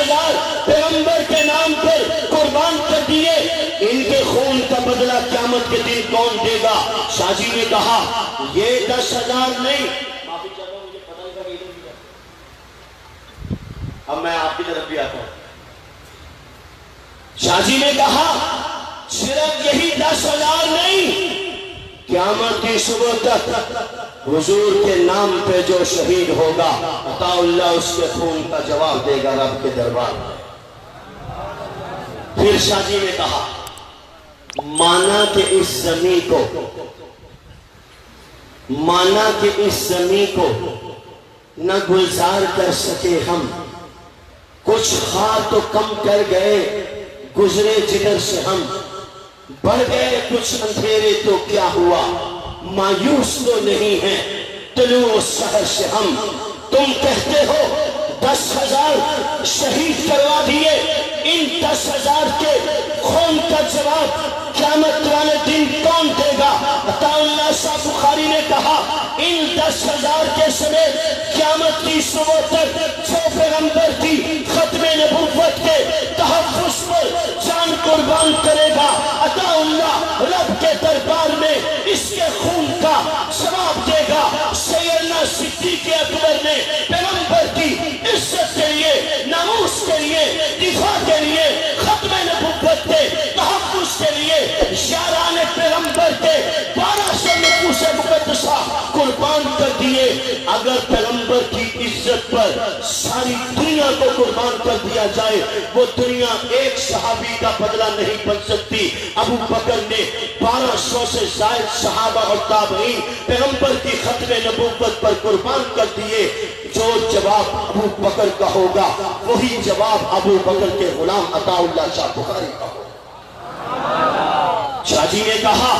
10,000 पैगंबर के नाम पर कुर्बान कर दिए, इनके खून का बदला क़यामत के दिन कौन देगा? शाहजी ने कहा ये 10,000 नहीं, माफी चाहता हूं, मुझे पता नहीं था कि इधर भी। अब मैं आपकी तरफ भी आता हूं। शाहजी ने कहा सिर्फ यही 10,000 नहीं, क़यामत की सुबह तक हुजूर के नाम पे जो शहीद होगा अताउल्लाह उसके खून का जवाब देगा रब के दरबार में। फिर शाहजी ने कहा माना कि इस ज़मीं को न गुलजार कर सके हम, कुछ खार तो कम कर गए गुजरे जिधर से हम, बढ़ गए कुछ अंधेरे तो क्या हुआ, मायूस तो नहीं है तुलू शहर से हम। तुम कहते हो 10,000 शहीद करवा दिए, इन 10,000 के खून का जवाब क़यामत वाले दिन कौन देगा? अताउल्लाह शाह बुखारी ने कहा इन 10,000 के समय क़यामत की सुबह तक जो पैगंबर की खत्मे नबुव्वत के तहफ़्फ़ुज़ पर जान कुर्बान करेगा, अताउल्लाह रब के दरबार में इसके खून का जवाब देगा। सैयदना सिद्दीक़ अकबर ने पैगंबर की इज्जत के लिए, नामूस के लिए, दिफा के लिए, खत्मे नबुव्वत के तहफ़्फ़ुज़ के लिए याराने पैगंबर के 1200 नफूसे मुक़द्दसा कुर्बान कर दिए। अगर पैगंबर की इज्जत पर सारी दुनिया को कुर्बान कर दिया जाए, वो दुनिया एक सहाबी का बदला नहीं बन सकती। अबू बकर ने 1200 से ज़ायद सहाबा और ताबईन पैगंबर की खत्मे नबुव्वत पर कुर्बान कर दिए। जो जवाब अबू बकर का होगा वही जवाब अबू बकर के गुलाम अताउल्लाह शाह बुखारी का होगा। शाहजी ने कहा